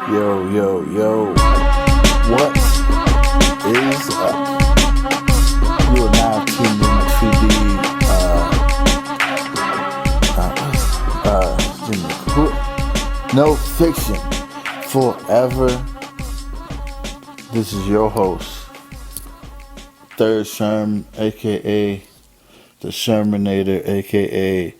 Yo, yo, yo. What is up? You are now tuned into No Fiction Forever. This is your host, Third Sherm, aka the Shermanator, aka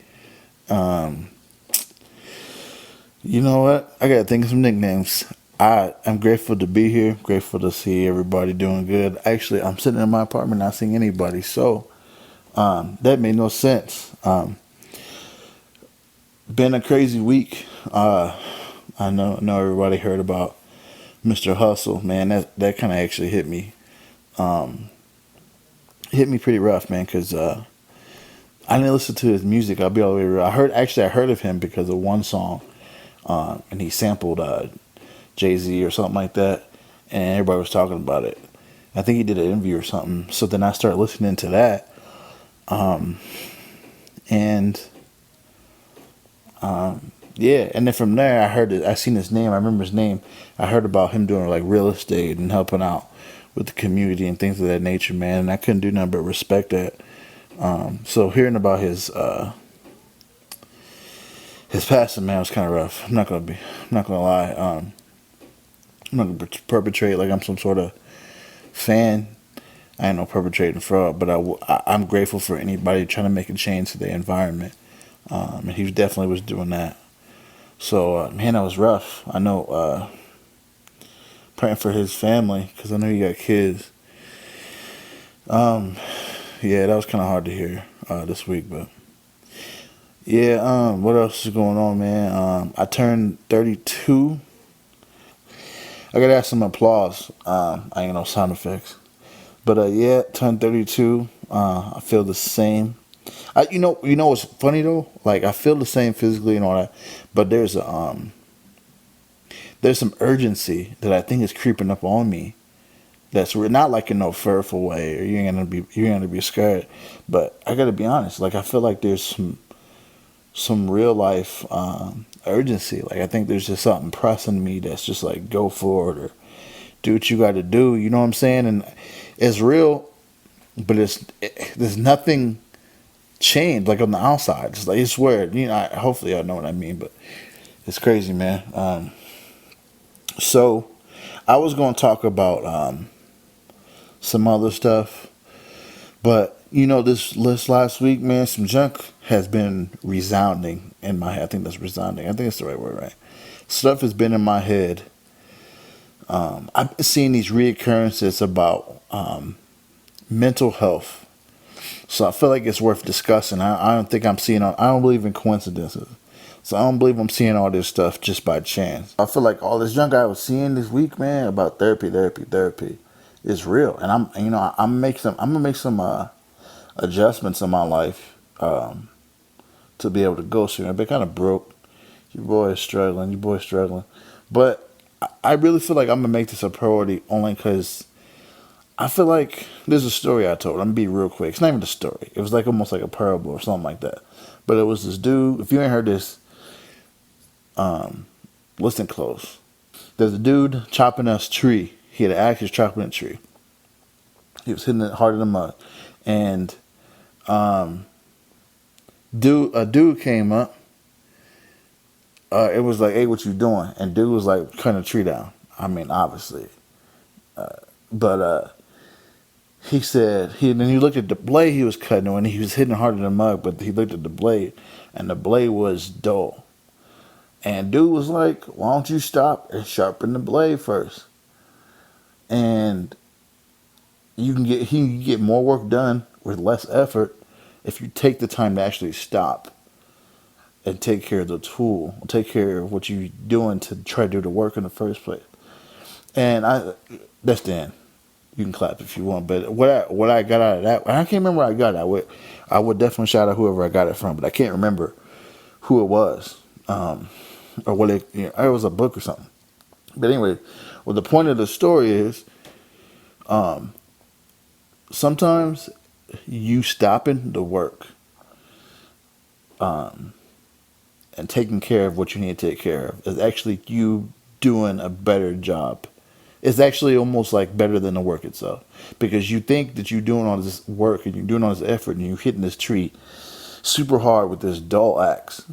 you know what? I gotta think of some nicknames. I'm grateful to be here. Grateful to see everybody doing good. Actually, I'm sitting in my apartment not seeing anybody, so that made no sense. Been a crazy week. I know everybody heard about Mr. Hustle, man. That kind of actually hit me pretty rough, man, because I didn't listen to his music. I'll be all the way real. I heard of him because of one song, and he sampled Jay-Z or something like that, and everybody was talking about it. I think he did an interview or something. So then I started listening to that, and yeah, and then from there I seen his name. I remember his name. I heard about him doing like real estate and helping out with the community and things of that nature, man. And I couldn't do nothing but respect that. So hearing about his passing, man, was kind of rough. I'm not gonna lie. I'm not gonna perpetrate like I'm some sort of fan. I ain't no perpetrating fraud, but I'm grateful for anybody trying to make a change to the environment. And he definitely was doing that. So, man, that was rough. I know, praying for his family, because I know he got kids. Yeah, that was kind of hard to hear this week, but yeah, what else is going on, man? I turned 32. I gotta have some applause. I ain't no sound effects. But yeah, turned 32. I feel the same. You know what's funny though? Like I feel the same physically and all that, but there's some urgency that I think is creeping up on me. That's not like in no fearful way, or you're gonna be scared. But I gotta be honest. Like I feel like there's some real life urgency. Like I think there's just something pressing me that's just like go forward or do what you got to do. You know what I'm saying? And it's real, but there's nothing changed like on the outside. It's like it's weird. You know, hopefully y'all know what I mean, but it's crazy, man. So I was going to talk about some other stuff, but you know, this last week, man, some junk has been resounding in my head. I think that's resounding. I think it's the right word, right? Stuff has been in my head. I've been seeing these reoccurrences about mental health. So I feel like it's worth discussing. I don't think I'm seeing. I don't believe in coincidences. So I don't believe I'm seeing all this stuff just by chance. I feel like all this junk I was seeing this week, man, about therapy, is real. And I'm gonna make some adjustments in my life to be able to go soon. I've been kind of broke. Your boy is struggling. But I really feel like I'm gonna make this a priority only because I feel like there's a story I told. I'm gonna be real quick. It's not even a story. It was like almost like a parable or something like that. But it was this dude. If you ain't heard this, listen close. There's a dude chopping a tree. He had an axe chopping a tree. He was hitting it hard in the mud, and a dude came up. It was like, "Hey, what you doing?" And dude was like cutting a tree down. I mean, obviously, but he said then he looked at the blade he was cutting on, and he was hitting hard in the mud. But he looked at the blade, and the blade was dull. And dude was like, "Why don't you stop and sharpen the blade first?" And he can get more work done with less effort if you take the time to actually stop and take care of the tool, take care of what you're doing to try to do the work in the first place. And that's the end. You can clap if you want, but what I got out of that, I can't remember where I got it. I would definitely shout out whoever I got it from, but I can't remember who it was, or what it was a book or something. But anyway, well, the point of the story is, sometimes you stopping the work, and taking care of what you need to take care of is actually you doing a better job. It's actually almost like better than the work itself, because you think that you're doing all this work and you're doing all this effort and you're hitting this tree super hard with this dull axe,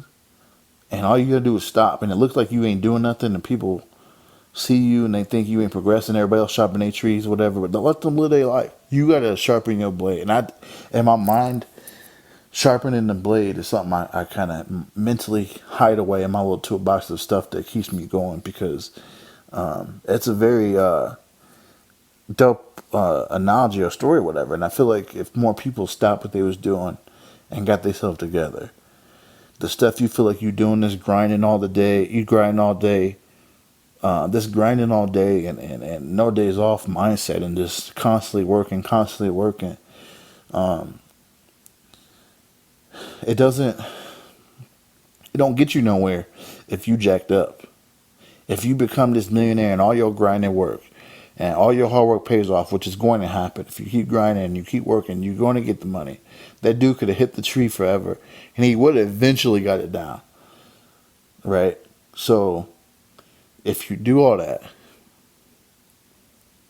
and all you gotta do is stop, and it looks like you ain't doing nothing, and people see you and they think you ain't progressing. Everybody else sharpening their trees, whatever. But let them live their life. You gotta sharpen your blade, and in my mind, sharpening the blade is something I kind of mentally hide away in my little toolbox of stuff that keeps me going, because it's a very dope analogy or story or whatever. And I feel like if more people stopped what they was doing and got themselves together, the stuff you feel like you doing this grinding all the day, you grind all day, this grinding all day and no days off mindset, and just constantly working, it doesn't, it don't get you nowhere if you jacked up. If you become this millionaire and all your grinding work and all your hard work pays off, which is going to happen. If you keep grinding and you keep working, you're going to get the money. That dude could have hit the tree forever, and he would have eventually got it down, right? So if you do all that,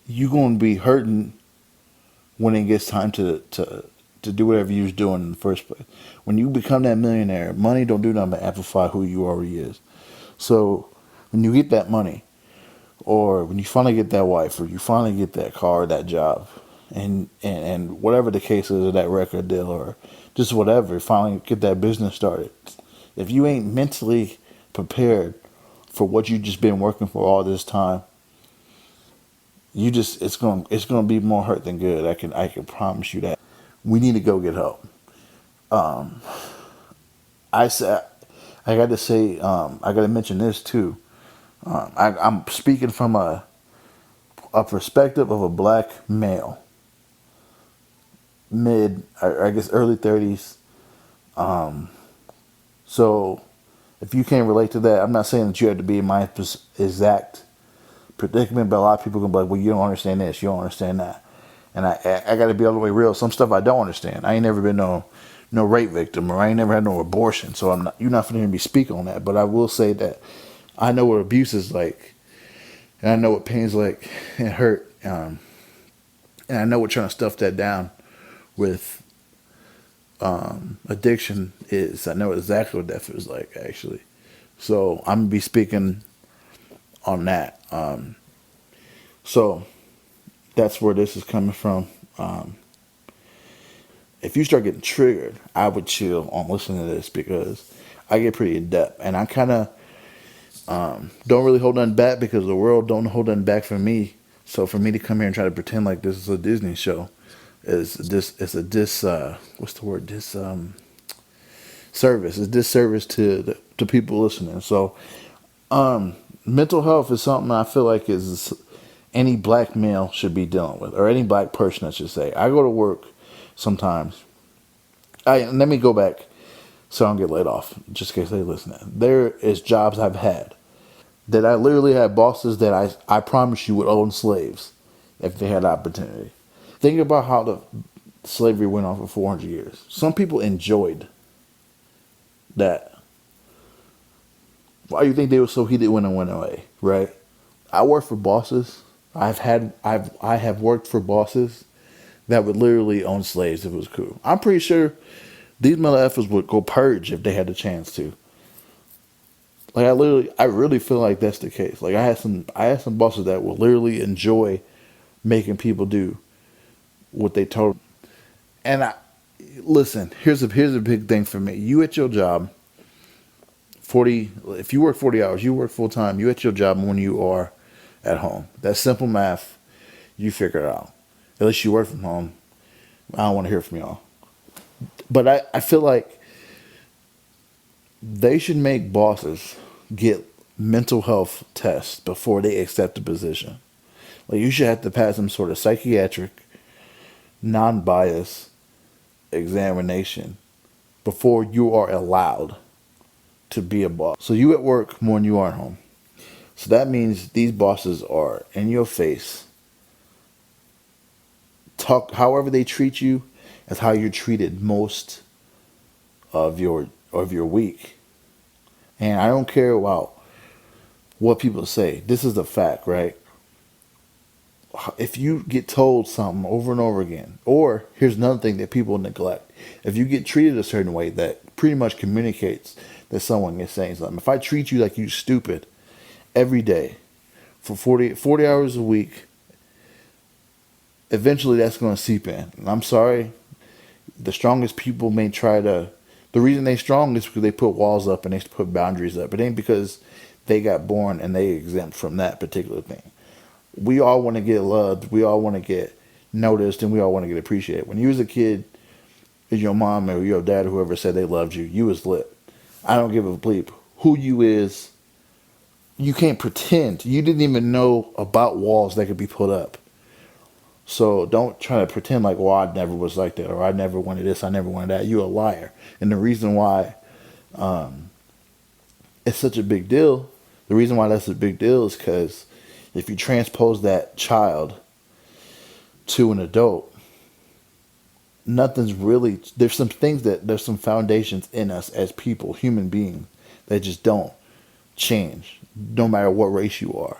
you're going to be hurting when it gets time to do whatever you was doing in the first place. When you become that millionaire, money don't do nothing but amplify who you already is. So when you get that money, or when you finally get that wife, or you finally get that car, or that job, and whatever the case is, or that record deal, or just whatever, finally get that business started. If you ain't mentally prepared for what you just been working for all this time, you just it's gonna be more hurt than good. I can promise you that. We need to go get help. Um, I said I got to say, I got to mention this too. I'm speaking from a perspective of a black male, mid, I guess early 30s. Um, so if you can't relate to that, I'm not saying that you have to be in my exact predicament, but a lot of people can be like, well, you don't understand this, you don't understand that. And I got to be all the way real. Some stuff I don't understand. I ain't never been no rape victim, or I ain't never had no abortion. So you're not going to hear me speak on that. But I will say that I know what abuse is like, and I know what pain's like and hurt. And I know what trying to stuff that down with addiction is. I know exactly what that feels like, actually. So I'm gonna be speaking on that. So that's where this is coming from. Um, if you start getting triggered, I would chill on listening to this, because I get pretty in depth, and I kind of don't really hold nothing back, because the world don't hold nothing back for me. So for me to come here and try to pretend like this is a Disney show is this it's a dis what's the word, dis service. It's disservice to people listening. So mental health is something I feel like is any black male should be dealing with, or any black person I should say. I go to work sometimes. Let me go back so I don't get laid off, just in case they listen. There is jobs I've had that I literally had bosses that I promise you would own slaves if they had the opportunity. Think about how the slavery went on for 400 years. Some people enjoyed that. Why do you think they were so heated when it went away, right? I work for bosses. I have worked for bosses that would literally own slaves if it was cool. I'm pretty sure these mother effers would go purge if they had the chance to. Like I really feel like that's the case. Like I had some bosses that will literally enjoy making people do what they told. And listen, here's a big thing for me. You at your job, 40. If you work 40 hours, you work full time. You at your job when you are at home. That's simple math. You figure it out. At least you work from home. I don't want to hear from y'all. But I feel like they should make bosses get mental health tests before they accept the position. Like you should have to pass some sort of psychiatric, non-bias examination before you are allowed to be a boss. So you at work more than you are at home. So that means these bosses are in your face. Talk however they treat you as how you're treated most of your week. And I don't care about what people say. This is a fact, right? If you get told something over and over again, or here's another thing that people neglect, if you get treated a certain way, that pretty much communicates that someone is saying something. If I treat you like you stupid every day for 40 hours a week, eventually that's going to seep in. And I'm sorry, the strongest people may try to. The reason they strong is because they put walls up and they put boundaries up. It ain't because they got born and they exempt from that particular thing. We all want to get loved. We all want to get noticed, and we all want to get appreciated. When you was a kid, and your mom or your dad or whoever said they loved you, you was lit. I don't give a bleep who you is. You can't pretend. You didn't even know about walls that could be put up. So don't try to pretend like, well, I never was like that, or I never wanted this, I never wanted that. You're a liar. And the reason why it's such a big deal, the reason why that's a big deal is because if you transpose that child to an adult, nothing's really, there's some foundations in us as people, human beings, that just don't change, no matter what race you are.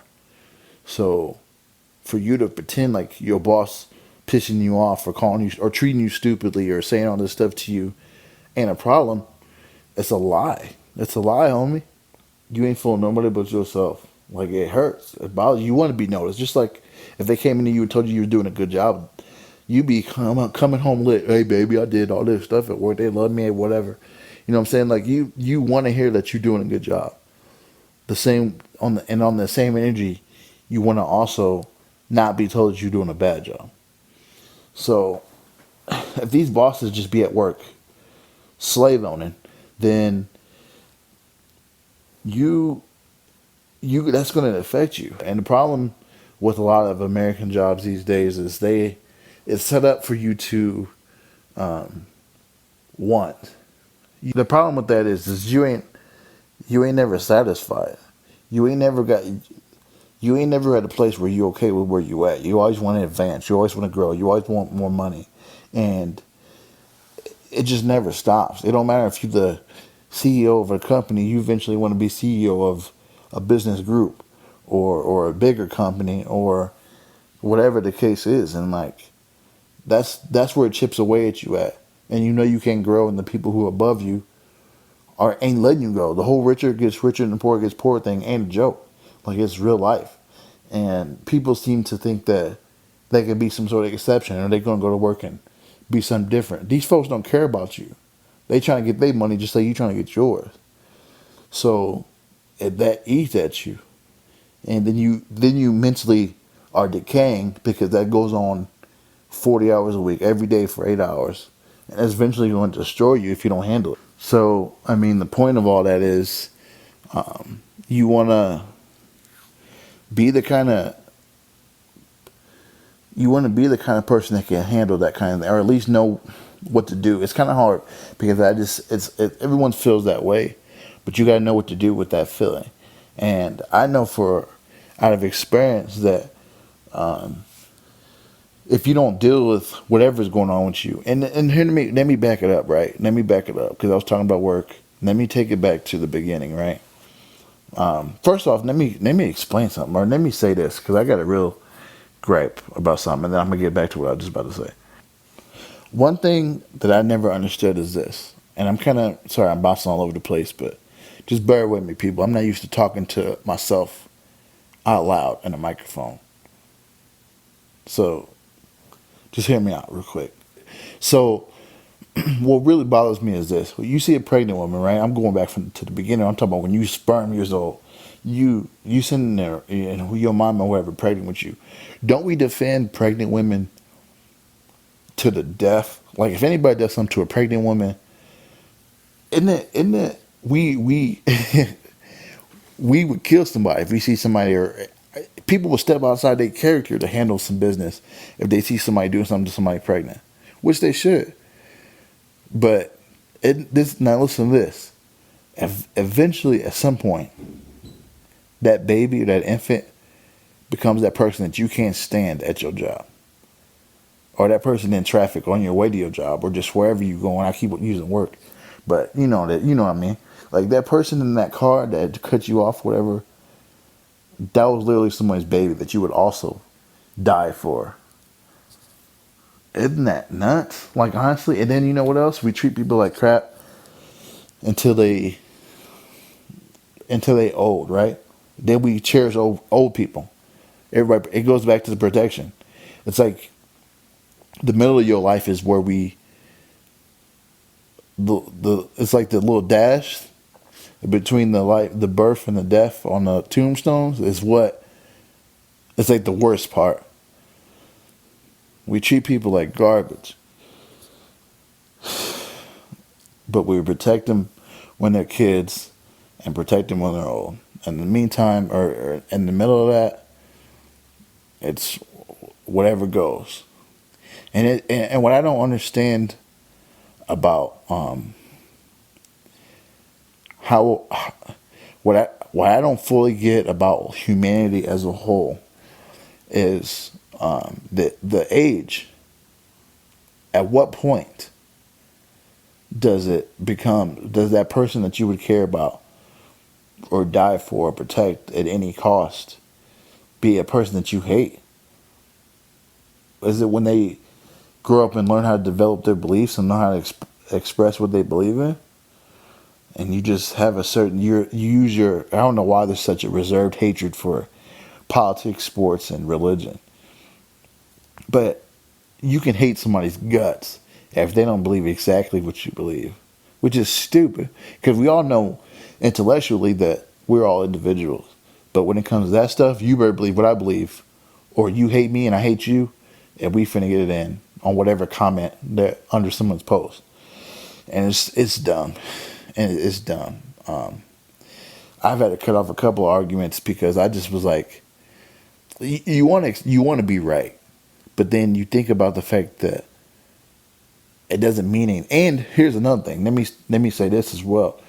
So for you to pretend like your boss pissing you off or calling you or treating you stupidly or saying all this stuff to you ain't a problem, it's a lie. It's a lie, homie. You ain't fooling nobody but yourself. Like, it hurts. It bothers you. You want to be noticed. Just like if they came into you and told you you were doing a good job, you be coming home lit. Hey, baby, I did all this stuff at work. They love me, whatever. You know what I'm saying? Like, you want to hear that you're doing a good job. The same on the same energy, you want to also not be told that you're doing a bad job. So if these bosses just be at work slave owning, then you that's going to affect you. And the problem with a lot of American jobs these days is it's set up for you to want. The problem with that is you ain't never satisfied. You ain't never got you ain't never at a place where you're okay with where you at. You always want to advance. You always want to grow. You always want more money, and it just never stops. It don't matter if you're the CEO of a company. You eventually want to be CEO of a business group, or a bigger company, or whatever the case is. And like that's where it chips away at you at, and you know you can't grow, and the people who are above you are ain't letting you go. The whole richer gets richer and the poor gets poor thing ain't a joke. Like, it's real life. And people seem to think that they can be some sort of exception, or they're gonna go to work and be something different. These folks don't care about you. They trying to get their money just like you trying to get yours. So if that eats at you, and then you mentally are decaying because that goes on 40 hours a week, every day for 8 hours, and it's eventually going to destroy you if you don't handle it. So I mean, the point of all that is, you want to be the kind of person that can handle that kind of thing, or at least know what to do. It's kind of hard because everyone feels that way, but you got to know what to do with that feeling. And I know out of experience that if you don't deal with whatever's going on with you, and here, let me back it up, right? Let me back it up because I was talking about work. Let me take it back to the beginning, right? First off, let me explain something, or let me say this, because I got a real gripe about something, and then I'm gonna get back to what I was just about to say. One thing that I never understood is this, and I'm kind of sorry, I'm bouncing all over the place, but just bear with me, people. I'm not used to talking to myself out loud in a microphone, so just hear me out real quick. So, what really bothers me is this: when you see a pregnant woman, right? I'm going back to the beginning. I'm talking about when you sperm years old. You sitting there, and your mom or whoever pregnant with you. Don't we defend pregnant women to the death? Like, if anybody does something to a pregnant woman, isn't it we we would kill somebody if we see somebody, or people will step outside their character to handle some business if they see somebody doing something to somebody pregnant, which they should. But now listen to this. Eventually, at some point, that baby or that infant becomes that person that you can't stand at your job, or that person in traffic on your way to your job, or just wherever you going. I keep using work, but you know what I mean. Like, that person in that car that cut you off, whatever. that was literally somebody's baby that you would also die for. Isn't that nuts? Like, honestly, and then you know what else? We treat people like crap until they old, right? Then we cherish old people. Everybody, it goes back to the protection. It's like the middle of your life is where the it's like the little dash between the birth and the death on the tombstones is what it's like the worst part. We treat people like garbage, but we protect them when they're kids and protect them when they're old. In the meantime, or in the middle of that, it's whatever goes. And what I don't understand about how what I don't fully get about humanity as a whole is the age. At what point does that person that you would care about or die for or protect at any cost be a person that you hate? Is it when they grow up and learn how to develop their beliefs and know how to express what they believe in? And you just have you use your, I don't know why there's such a reserved hatred for politics, sports, and religion. But you can hate somebody's guts if they don't believe exactly what you believe, which is stupid. Because we all know intellectually that we're all individuals. But when it comes to that stuff, you better believe what I believe, or you hate me and I hate you, and we finna get it in on whatever comment that under someone's post. And it's dumb. And it's dumb. I've had to cut off a couple of arguments because I just was like, you want to be right, but then you think about the fact that it doesn't mean anything. And here's another thing. Let me say this as well.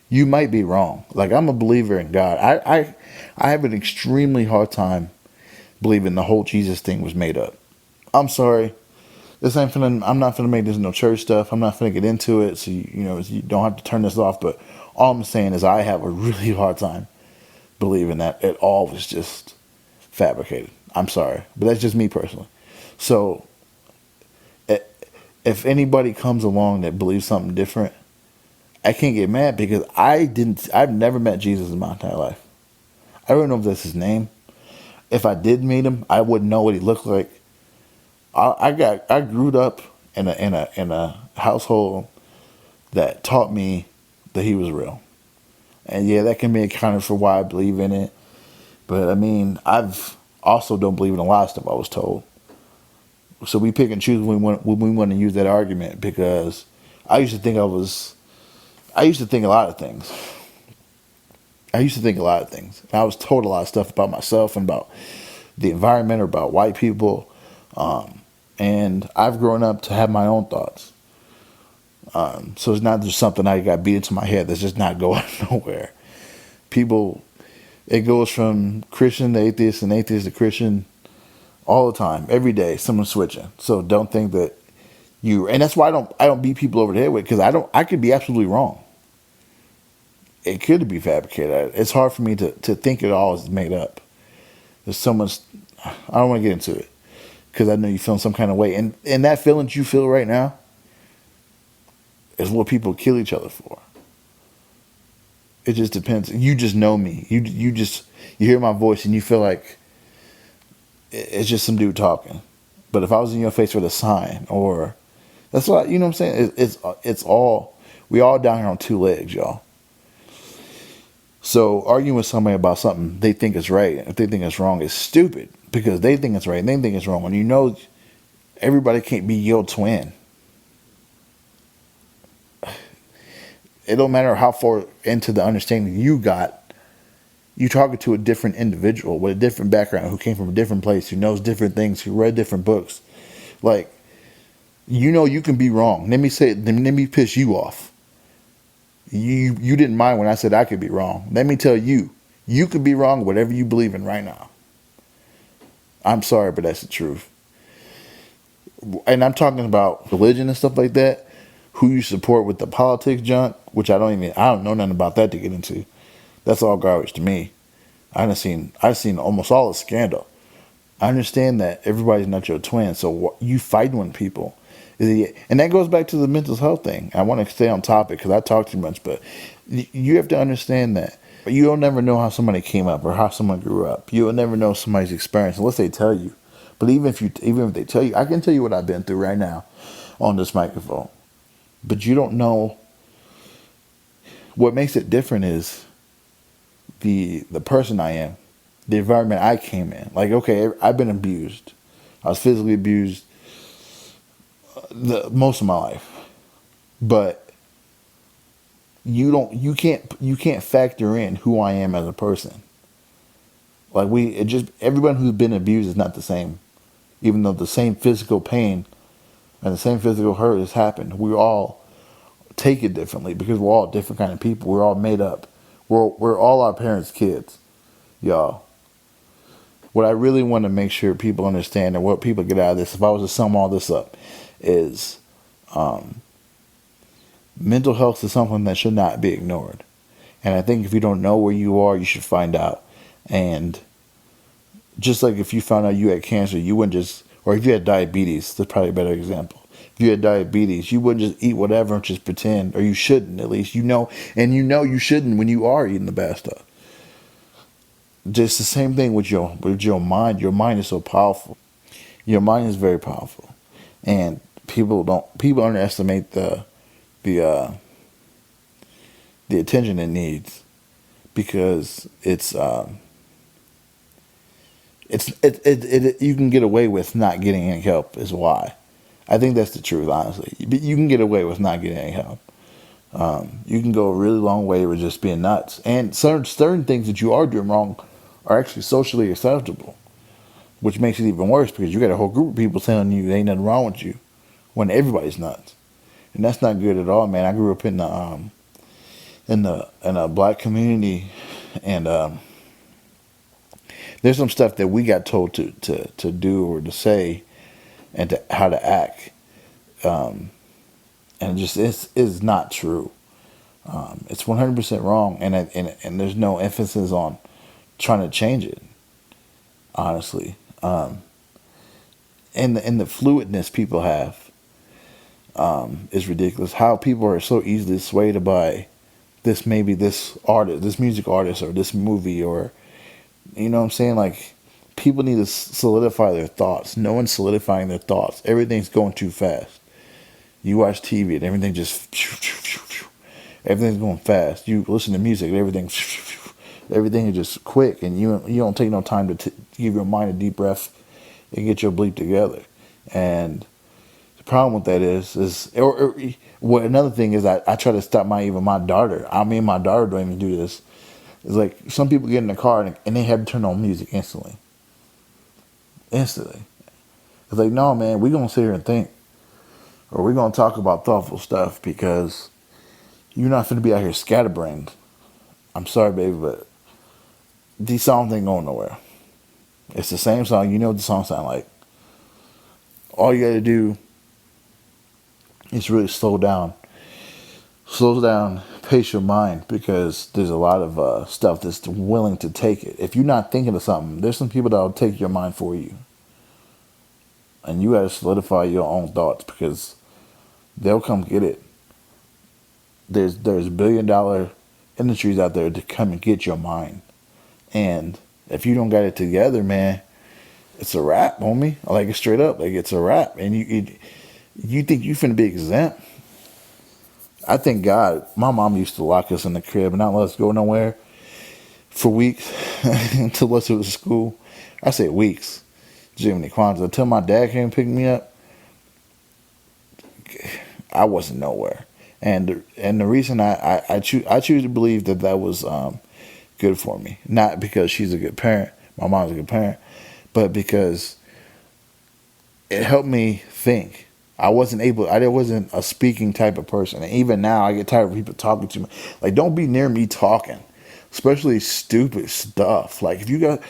You might be wrong. Like, I'm a believer in God. I have an extremely hard time believing the whole Jesus thing was made up. I'm sorry. I'm not finna make this no church stuff. I'm not finna get into it, so you don't have to turn this off. But all I'm saying is I have a really hard time believing that it all was just fabricated. I'm sorry, but that's just me personally. So, if anybody comes along that believes something different, I can't get mad because I've never met Jesus in my entire life. I don't know if that's his name. If I did meet him, I wouldn't know what he looked like. I grew up in a household that taught me that he was real, and yeah, that can be accounted for why I believe in it. But I mean, I've also don't believe in a lot of stuff I was told. So we pick and choose when we want to use that argument because I used to think a lot of things. And I was told a lot of stuff about myself and about the environment or about white people. And I've grown up to have my own thoughts. So it's not just something I got beat into my head that's just not going nowhere. It goes from Christian to atheist and atheist to Christian all the time, every day, someone's switching. So don't think that and that's why I don't beat people over the head with, because I could be absolutely wrong. It could be fabricated. It's hard for me to think it all is made up. There's so much, I don't want to get into it. Because I know you're feeling some kind of way. And that feeling that you feel right now is what people kill each other for. It just depends. You just know me. You hear my voice and you feel like it's just some dude talking. But if I was in your face with a sign, or that's what you know what I'm saying? It's all, we all down here on two legs, y'all. So arguing with somebody about something they think is right, if they think it's wrong, is stupid. Because they think it's right and they think it's wrong. And everybody can't be your twin. It don't matter how far into the understanding you got. You talking to a different individual with a different background, who came from a different place, who knows different things, who read different books. Like, you can be wrong. Let me piss you off. You didn't mind when I said I could be wrong. Let me tell you, you could be wrong whatever you believe in right now. I'm sorry, but that's the truth. And I'm talking about religion and stuff like that. Who you support with the politics junk, which I don't know nothing about that to get into. That's all garbage to me. I've seen almost all the scandal. I understand that everybody's not your twin, so you fighting with people, and that goes back to the mental health thing. I want to stay on topic because I talk too much, but you have to understand that you'll never know how somebody came up or how someone grew up. You'll never know somebody's experience unless they tell you. But even if they tell you, I can tell you what I've been through right now on this microphone. But you don't know what makes it different is the person I am, the environment I came in. Like, okay, I've been abused. I was physically abused the most of my life, but you can't factor in who I am as a person. Like everyone who's been abused is not the same, even though the same physical pain and the same physical hurt has happened. We all take it differently because we're all different kind of people. We're all made up. We're all our parents' kids, y'all. What I really want to make sure people understand and what people get out of this, if I was to sum all this up, is mental health is something that should not be ignored. And I think if you don't know where you are, you should find out. And just like if you found out you had cancer, you wouldn't just, or if you had diabetes, that's probably a better example. If you had diabetes, you wouldn't just eat whatever and just pretend, or you shouldn't at least, and you shouldn't when you are eating the bad stuff. Just the same thing with your mind. Your mind is so powerful. Your mind is very powerful, and people underestimate the the attention it needs because you can get away with not getting any help is why. I think that's the truth, honestly. You can get away with not getting any help. You can go a really long way with just being nuts. And certain things that you are doing wrong are actually socially acceptable, which makes it even worse because you got a whole group of people telling you there ain't nothing wrong with you when everybody's nuts. And that's not good at all, man. I grew up in a black community, and there's some stuff that we got told to do or to say and to how to act, and it just is not true. It's 100% wrong, and there's no emphasis on trying to change it. Honestly, and the fluidness people have is ridiculous. How people are so easily swayed by this artist, this music artist, or this movie, or you know what I'm saying? Like, people need to solidify their thoughts. No one's solidifying their thoughts. Everything's going too fast. You watch TV and everything just everything's going fast. You listen to music and everything is just quick, and you don't take no time to give your mind a deep breath and get your bleep together. And the problem with that well, another thing is I try to stop my daughter. I mean, my daughter don't even do this. It's like some people get in the car and they have to turn on music instantly. Instantly. It's like, no, man, we're going to sit here and think. Or we're going to talk about thoughtful stuff because you're not going to be out here scatterbrained. I'm sorry, baby, but these songs ain't going nowhere. It's the same song. You know what the song sound like. All you got to do is really slow down. Slow down, pace your mind, because there's a lot of stuff that's willing to take it. If you're not thinking of something, there's some people that will take your mind for you. And you got to solidify your own thoughts because they'll come get it. There's $1 billion industries out there to come and get your mind. And if you don't got it together, man, it's a wrap, homie. Like, it's straight up. Like, it's a wrap. And you think you finna be exempt? I thank God my mom used to lock us in the crib and not let us go nowhere for weeks until us it was school. I say weeks. Jiminy Kwanzaa. Until my dad came and picked me up, I wasn't nowhere. And the reason I choose to believe that was good for me, not because she's a good parent, my mom's a good parent, but because it helped me think. I wasn't a speaking type of person. And even now, I get tired of people talking to me. Like, don't be near me talking, especially stupid stuff. Like, if you got,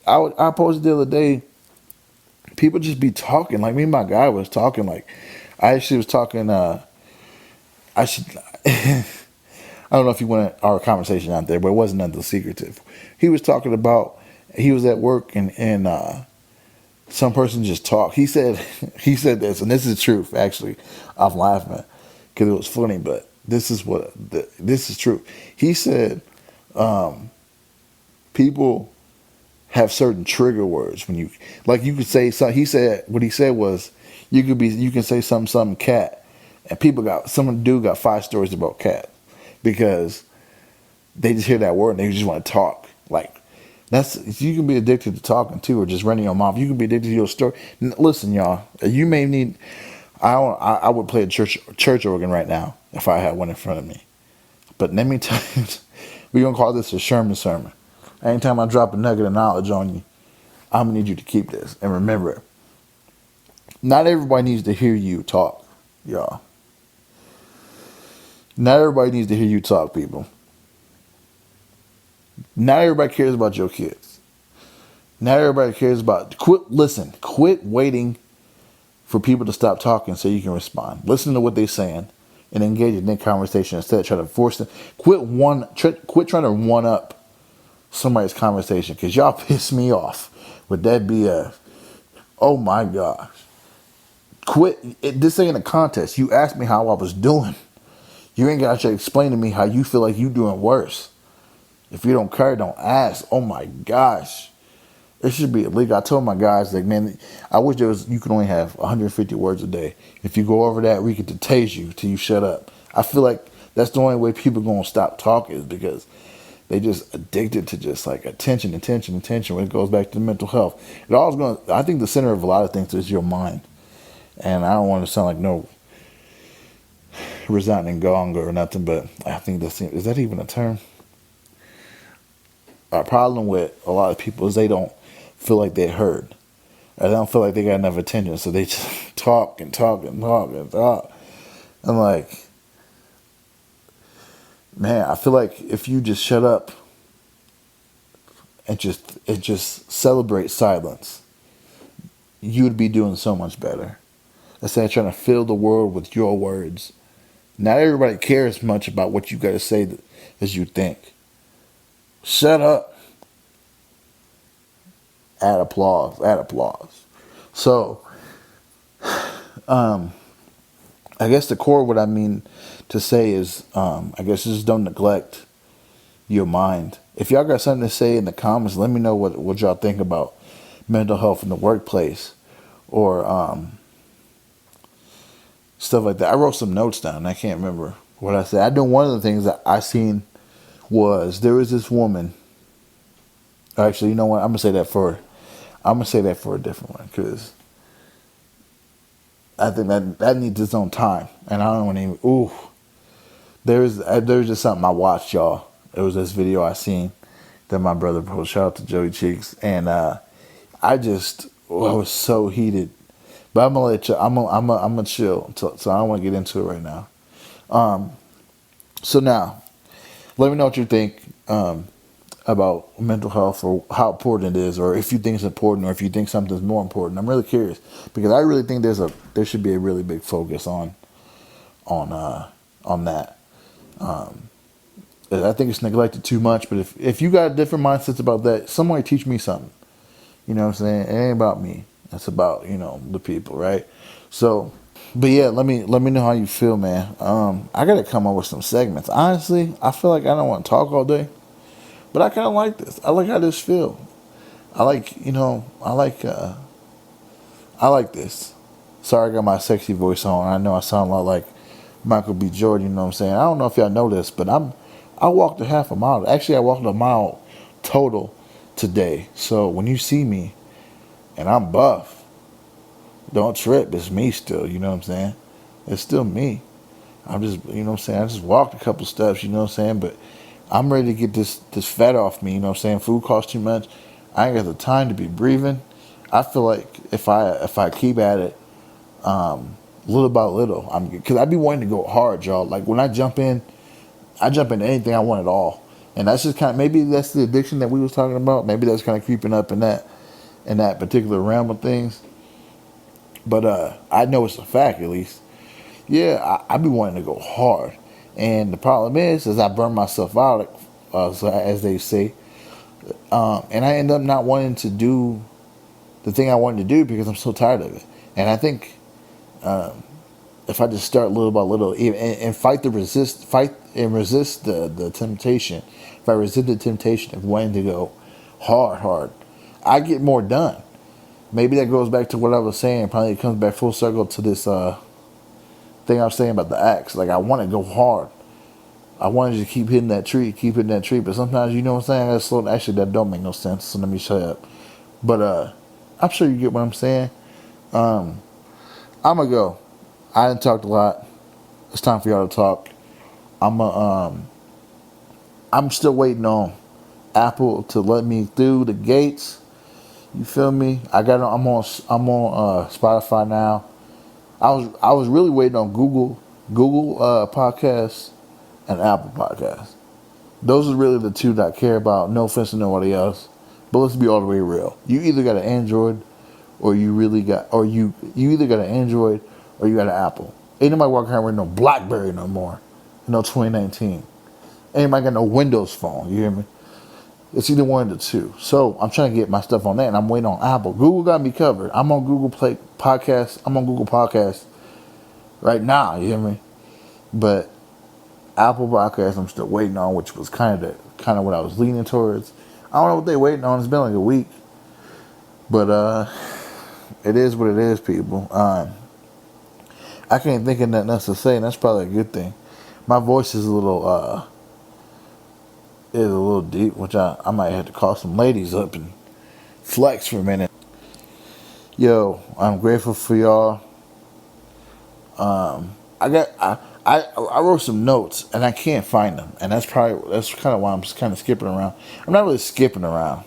I posted the other day, people just be talking. Like, me and my guy was talking. Like, I actually was talking, I I don't know if you wanted our conversation out there, but it wasn't nothing secretive. He was talking about he was at work and some person just talked. He said he said this, and this is the truth. Actually, I'm laughing because it was funny, but this is this is true. He said people have certain trigger words when you like you could say something. He said what he said was you can say something cat, and people got some dude got 5 stories about cat because they just hear that word and they just want to talk. Like that's you can be addicted to talking too, or just running your mouth. You can be addicted to your story. Listen, y'all, you may need. I would play a church organ right now if I had one in front of me. But let me tell you, we're gonna call this a Sherman sermon. Anytime I drop a nugget of knowledge on you, I'm gonna need you to keep this and remember it. Not everybody needs to hear you talk, y'all. Not everybody needs to hear you talk, people. Not everybody cares about your kids. Not everybody cares about. Quit waiting for people to stop talking so you can respond. Listen to what they're saying and engage in their conversation instead of trying to force them. Quit trying to one up somebody's conversation because y'all piss me off with that BS. Oh my gosh. This ain't a contest. You asked me how I was doing. You ain't got to explain to me how you feel like you doing worse. If you don't care, don't ask. Oh my gosh. It should be illegal. I told my guys, like, man, I wish you could only have 150 words a day. If you go over that, we could tase you till you shut up. I feel like that's the only way people going to stop talking is because they just addicted to just like attention when it goes back to mental health. I think the center of a lot of things is your mind. And I don't want to sound like no resounding gong or nothing, but I think is that even a term? Our problem with a lot of people is they don't feel like they're heard. Or they don't feel like they got enough attention, so they just talk and talk and talk and talk. I'm like, man, I feel like if you just shut up and just celebrate silence, you would be doing so much better. Instead of trying to fill the world with your words. Not everybody cares much about what you got to say as you think. Shut up. Add applause. So, I guess the core of what I mean to say is, I guess just don't neglect your mind. If y'all got something to say in the comments, let me know what y'all think about mental health in the workplace or stuff like that. I wrote some notes down. I can't remember what I said. I know one of the things that I seen was there was this woman. Actually, you know what? I'm gonna say that for a different one because I think that needs its own time, and I don't want to even. Ooh, there's just something I watched, y'all. It was this video I seen that my brother posted. Shout out to Joey Cheeks, and I was so heated. But I'm gonna let you. I'm gonna chill. So I don't want to get into it right now. So now, let me know what you think about mental health or how important it is, or if you think it's important, or if you think something's more important. I'm really curious because I really think there should be a really big focus on that. I think it's neglected too much. But if you got different mindsets about that, somebody teach me something. You know what I'm saying? It ain't about me. It's about, the people, right? So, but yeah, let me know how you feel, man. I gotta come up with some segments. Honestly, I feel like I don't want to talk all day, but I kind of like this. I like how this feel. I like this. Sorry, I got my sexy voice on. I know I sound a lot like Michael B. Jordan. You know what I'm saying? I don't know if y'all know this, but I walked a half a mile. Actually, I walked a mile total today. So when you see me and I'm buff, don't trip. It's me still. You know what I'm saying? It's still me. I'm just, you know what I'm saying? I just walked a couple steps, you know what I'm saying? But I'm ready to get this fat off me, you know what I'm saying? Food costs too much. I ain't got the time to be breathing. I feel like if I keep at it, little by little, because I be wanting to go hard, y'all. Like when I jump into anything I want it all. And that's just maybe that's the addiction that we was talking about. Maybe that's kind of creeping up in that particular realm of things. But I know it's a fact, at least. Yeah, I be wanting to go hard. And the problem is I burn myself out, as they say, and I end up not wanting to do the thing I wanted to do because I'm so tired of it. And I think if I just start little by little, and fight and resist the temptation. If I resist the temptation of wanting to go hard, I get more done. Maybe that goes back to what I was saying. Probably it comes back full circle to this thing I was saying about the axe. Like, I want to go hard. I wanted to keep hitting that tree, But sometimes, you know what I'm saying, I gotta slow. Actually, that don't make no sense. So let me shut up. But I'm sure you get what I'm saying. I'm gonna go. I didn't talk a lot. It's time for y'all to talk. I'm still waiting on Apple to let me through the gates. You feel me? I'm on Spotify now. I was really waiting on Google Podcasts and Apple Podcasts. Those are really the two that I care about. No offense to nobody else, but let's be all the way real. You either got an Android, or you either got an Android or you got an Apple. Ain't nobody walking around with no BlackBerry no more. No 2019. Ain't nobody got no Windows phone. You hear me? It's either one of the two. So I'm trying to get my stuff on that, and I'm waiting on Apple. Google got me covered. I'm on Google Play Podcasts. I'm on Google Podcasts right now. You hear me? But Apple Podcasts, I'm still waiting on, which was kind of what I was leaning towards. I don't know what they're waiting on. It's been like a week, but it is what it is, people. I can't think of nothing else to say, and that's probably a good thing. My voice is a little deep, which I might have to call some ladies up and flex for a minute. Yo, I'm grateful for y'all. I wrote some notes and I can't find them, and that's kind of why I'm just kind of skipping around. I'm not really skipping around.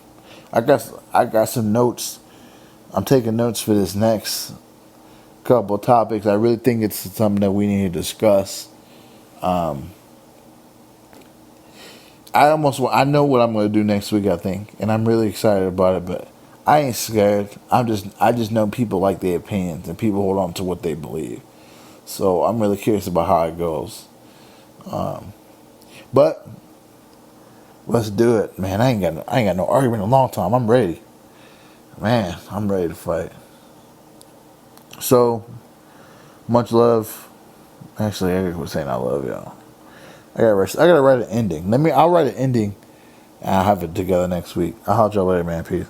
I got some notes. I'm taking notes for this next couple of topics. I really think it's something that we need to discuss. I know what I'm going to do next week, I think, and I'm really excited about it. But I ain't scared. I just know people like their opinions, and people hold on to what they believe. So I'm really curious about how it goes. But let's do it, man. I ain't got no argument in a long time. I'm ready, man. I'm ready to fight. So much love. Actually, I was saying I love y'all. I gotta write an ending. I'll write an ending, and I'll have it together next week. I'll holler at y'all later, man. Peace.